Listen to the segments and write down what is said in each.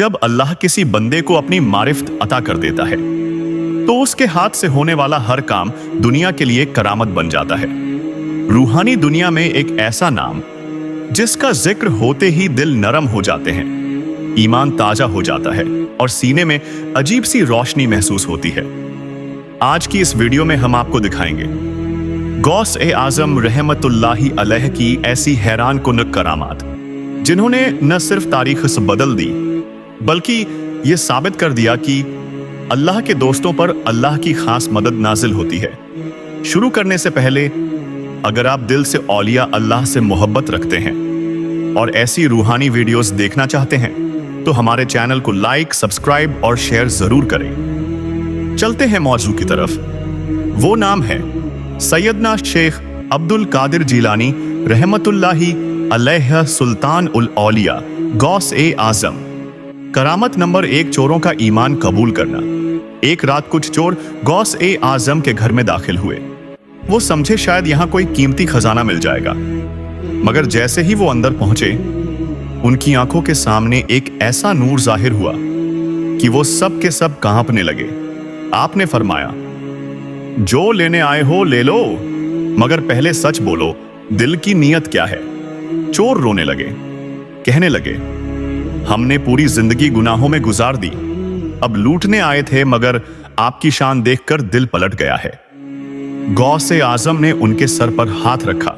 जब अल्लाह किसी बंदे को अपनी मारिफत अता कर देता है तो उसके हाथ से होने वाला हर काम दुनिया के लिए करामत बन जाता है। रूहानी दुनिया में एक ऐसा नाम जिसका जिक्र होते ही दिल नरम हो जाते हैं, ईमान ताजा हो जाता है और सीने में अजीब सी रोशनी महसूस होती है। आज की इस वीडियो में हम आपको दिखाएंगे गौस ए आजम रहमतुल्लाही अलैह की ऐसी हैरान कुन करामात जिन्होंने न सिर्फ तारीख से बदल दी बल्कि ये साबित कर दिया कि अल्लाह के दोस्तों पर अल्लाह की खास मदद नाजिल होती है। शुरू करने से पहले अगर आप दिल से औलिया अल्लाह से मोहब्बत रखते हैं और ऐसी रूहानी वीडियोस देखना चाहते हैं तो हमारे चैनल को लाइक, सब्सक्राइब और शेयर जरूर करें। चलते हैं मौजू की तरफ। वो नाम है सैयदना शेख अब्दुल कादिर जिलानी रहमतुल्लाही अलैह सुल्तान उल औलिया गौस ए आजम। करामत नंबर 1, चोरों का ईमान कबूल करना। एक रात कुछ चोर गौस ए आजम के घर में दाखिल हुए। वो समझे शायद यहां कोई कीमती खजाना मिल जाएगा, मगर जैसे ही वो अंदर पहुंचे उनकी आंखों के सामने एक ऐसा नूर जाहिर हुआ कि वो सब के सब कांपने लगे। आपने फरमाया, जो लेने आए हो ले लो, मगर पहले सच बोलो, दिल की नीयत क्या है? चोर रोने लगे, कहने लगे, हमने पूरी जिंदगी गुनाहों में गुजार दी, अब लूटने आए थे मगर आपकी शान देखकर दिल पलट गया है। गौस ए आजम ने उनके सर पर हाथ रखा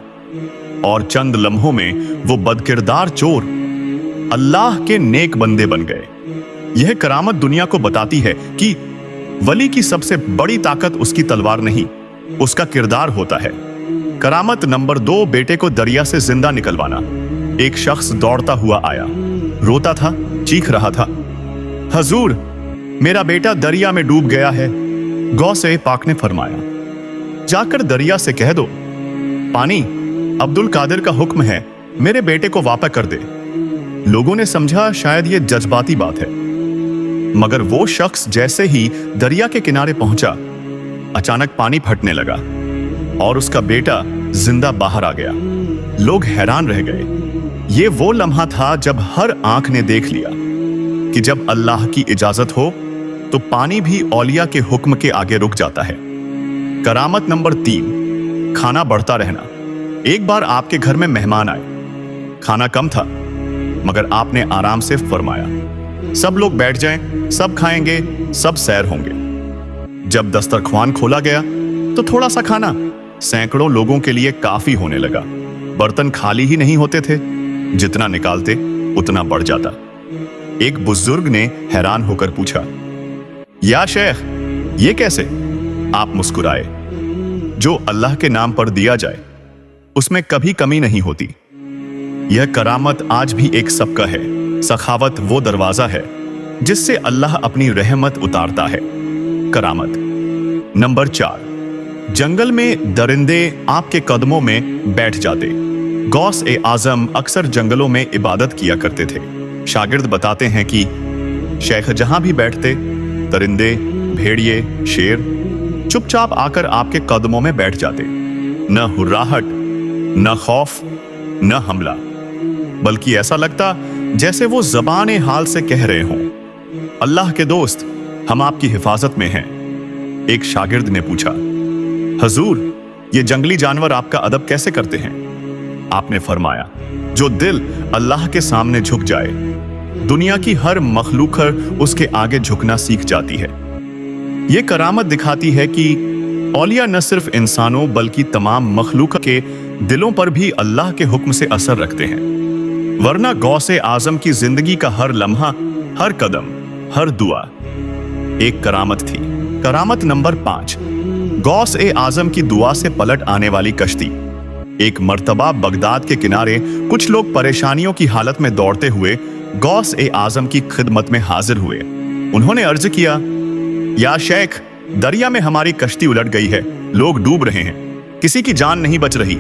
और चंद लम्हों में वो बदकिरदार चोर अल्लाह के नेक बंदे बन गए। यह करामत दुनिया को बताती है कि वली की सबसे बड़ी ताकत उसकी तलवार नहीं, उसका किरदार होता है। करामत नंबर 2, बेटे को दरिया से जिंदा निकलवाना। एक शख्स दौड़ता हुआ आया, रोता था, चीख रहा था, हजूर, मेरा बेटा दरिया में डूब गया है। गौस ए पाक ने फरमाया, जाकर दरिया से कह दो, पानी, अब्दुल कादिर का हुक्म है, मेरे बेटे को वापस कर दे। लोगों ने समझा शायद ये जज्बाती बात है, मगर वो शख्स जैसे ही दरिया के किनारे पहुंचा, अचानक पानी फटने लगा और उसका बेटा जिंदा बाहर आ गया। लोग हैरान रह गए। ये वो लम्हा था जब हर आंख ने देख लिया कि जब अल्लाह की इजाजत हो तो पानी भी औलिया के हुक्म के आगे रुक जाता है। करामत नंबर 3, खाना बढ़ता रहना। एक बार आपके घर में मेहमान आए, खाना कम था मगर आपने आराम से फरमाया, सब लोग बैठ जाएं, सब खाएंगे, सब सैर होंगे। जब दस्तरख्वान खोला गया तो थोड़ा सा खाना सैकड़ों लोगों के लिए काफी होने लगा। बर्तन खाली ही नहीं होते थे, जितना निकालते उतना बढ़ जाता। एक बुजुर्ग ने हैरान होकर पूछा, या शेख, ये कैसे? आप मुस्कुराए। जो अल्लाह के नाम पर दिया जाए उसमें कभी कमी नहीं होती। यह करामत आज भी एक सबका है। सखावत वो दरवाजा है जिससे अल्लाह अपनी रहमत उतारता है। करामत नंबर 4, जंगल में दरिंदे आपके कदमों में बैठ जाते। गौस ए आजम अक्सर जंगलों में इबादत किया करते थे। शागिर्द बताते हैं कि शेख जहां भी बैठते, दरिंदे, भेड़िए, शेर चुपचाप आकर आपके कदमों में बैठ जाते। न हुर्राहट, न खौफ, न हमला, बल्कि ऐसा लगता जैसे वो ज़बाने हाल से कह रहे हों, अल्लाह के दोस्त, हम आपकी हिफाजत में हैं। एक शागिर्द ने पूछा, हजूर, ये जंगली जानवर आपका अदब कैसे करते हैं? आपने फरमाया, जो दिल अल्लाह के सामने झुक जाए, दुनिया की हर मखलूक उसके आगे झुकना सीख जाती है। ये करामत दिखाती है कि औलिया न सिर्फ इंसानों बल्कि तमाम मखलूक के दिलों पर भी अल्लाह के हुक्म से असर रखते हैं। वरना गौस ए आजम की जिंदगी का हर लम्हा, हर कदम, हर दुआ एक करामत थी। करामत नंबर 5, गौस ए आजम की दुआ से पलट आने वाली कश्ती। एक मर्तबा बगदाद के किनारे कुछ लोग परेशानियों की हालत में दौड़ते हुए गौस ए आजम की खिदमत में हाजिर हुए। उन्होंने अर्ज किया, या शेख, दरिया में हमारी कश्ती उलट गई है, लोग डूब रहे हैं, किसी की जान नहीं बच रही।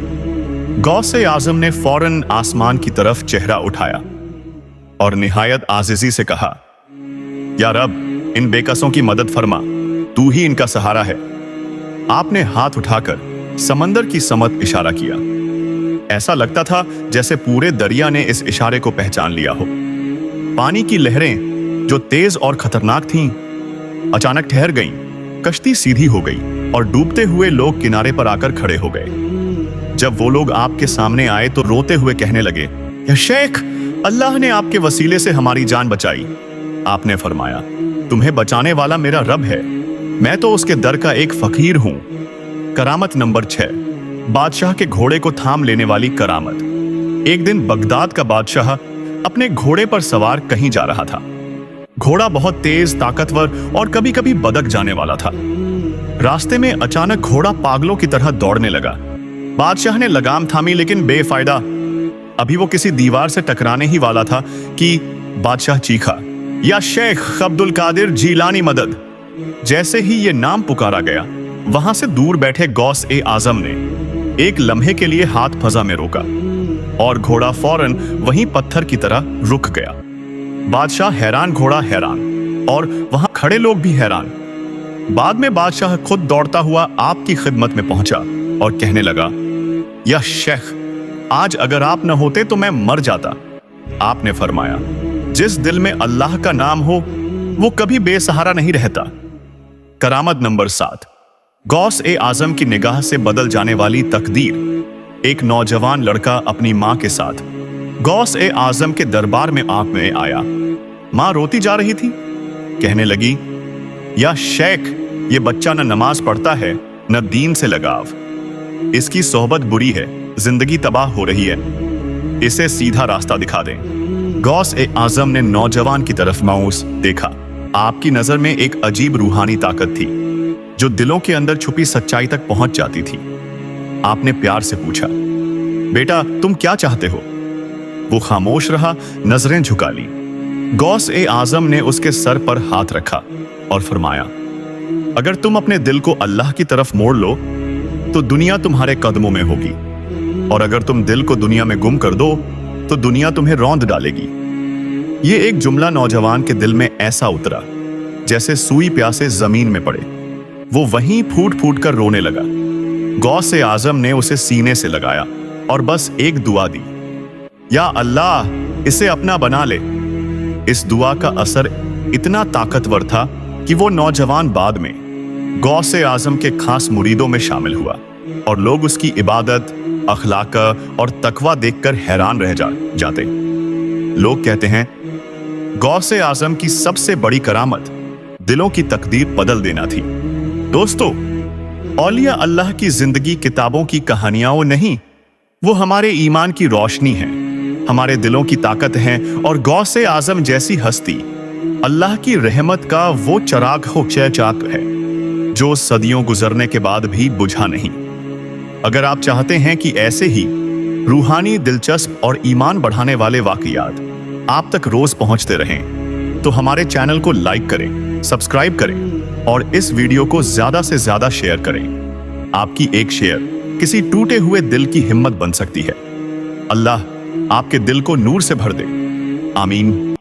गौस ए आजम ने फौरन आसमान की तरफ चेहरा उठाया और निहायत आजिजी से कहा, या रब, इन बेकसों की मदद फरमा, तू ही इनका सहारा है। आपने हाथ उठाकर समंदर की समत इशारा किया। ऐसा लगता था जैसे पूरे दरिया ने इस इशारे को पहचान लिया हो। पानी की लहरें जो तेज और खतरनाक थीं, अचानक ठहर गईं। कश्ती सीधी हो गई और डूबते हुए लोग किनारे पर आकर खड़े हो गए। जब वो लोग आपके सामने आए तो रोते हुए कहने लगे, या शेख, अल्लाह ने आपके वसीले से हमारी जान बचाई। आपने फरमाया, तुम्हें बचाने वाला मेरा रब है, मैं तो उसके दर का एक फकीर हूं। करामत नंबर 6, बादशाह के घोड़े को थाम लेने वाली करामत। एक दिन बगदाद का बादशाह अपने घोड़े पर सवार कहीं जा रहा था। घोड़ा बहुत तेज, ताकतवर और कभी कभी बदक जाने वाला था। रास्ते में अचानक घोड़ा पागलों की तरह दौड़ने लगा। बादशाह ने लगाम थामी, लेकिन बेफायदा। अभी वो किसी दीवार से टकराने ही वाला था कि बादशाह चीखा, या शेख अब्दुल कादिर जीलानी मदद। जैसे ही ये नाम पुकारा गया, वहां से दूर बैठे गौस ए आजम ने एक लम्हे के लिए हाथ फजा में रोका और घोड़ा फौरन वहीं पत्थर की तरह रुक गया। बादशाह हैरान, घोड़ा हैरान और वहां खड़े लोग भी हैरान। बाद में बादशाह खुद दौड़ता हुआ आपकी खिदमत में पहुंचा और कहने लगा, या शेख, आज अगर आप न होते तो मैं मर जाता। आपने फरमाया, जिस दिल में अल्लाह का नाम हो वो कभी बेसहारा नहीं रहता। करामत नंबर 7, गौस ए आजम की निगाह से बदल जाने वाली तकदीर। एक नौजवान लड़का अपनी मां के साथ गौस ए आजम के दरबार में में आया। मां रोती जा रही थी। कहने लगी, या शेख, ये बच्चा न नमाज पढ़ता है न दीन से लगाव। इसकी सोहबत बुरी है, जिंदगी तबाह हो रही है, इसे सीधा रास्ता दिखा दें। गौस ए आजम ने नौजवान की तरफ मायूस देखा। आपकी नजर में एक अजीब रूहानी ताकत थी जो दिलों के अंदर छुपी सच्चाई तक पहुंच जाती थी। आपने प्यार से पूछा, बेटा, तुम क्या चाहते हो? वो खामोश रहा, नजरें झुका ली। गौस ए आजम ने उसके सर पर हाथ रखा और फरमाया, अगर तुम अपने दिल को अल्लाह की तरफ मोड़ लो तो दुनिया तुम्हारे कदमों में होगी, और अगर तुम दिल को दुनिया में गुम कर दो तो दुनिया तुम्हें रौंद डालेगी। ये एक जुमला नौजवान के दिल में ऐसा उतरा जैसे सुई प्यासे जमीन में पड़े। वो वहीं फूट फूट कर रोने लगा। गौस ए आजम ने उसे सीने से लगाया और बस एक दुआ दी, या अल्लाह, इसे अपना बना ले। इस दुआ का असर इतना ताकतवर था कि वो नौजवान बाद में गौस ए आजम के खास मुरीदों में शामिल हुआ और लोग उसकी इबादत, अखलाक और तकवा देखकर हैरान रह जाते। लोग कहते हैं, गौस ए आजम की सबसे बड़ी करामत दिलों की तकदीर बदल देना थी। दोस्तों, औलिया अल्लाह की जिंदगी किताबों की कहानियां नहीं, वो हमारे ईमान की रोशनी है, हमारे दिलों की ताकत है। और गौस ए आजम जैसी हस्ती अल्लाह की रहमत का वो चराग हो चाक है जो सदियों गुजरने के बाद भी बुझा नहीं। अगर आप चाहते हैं कि ऐसे ही रूहानी, दिलचस्प और ईमान बढ़ाने वाले वाकयात आप तक रोज पहुंचते रहें, तो हमारे चैनल को लाइक करें, सब्सक्राइब करें और इस वीडियो को ज्यादा से ज्यादा शेयर करें। आपकी एक शेयर किसी टूटे हुए दिल की हिम्मत बन सकती है। अल्लाह आपके दिल को नूर से भर दे। आमीन।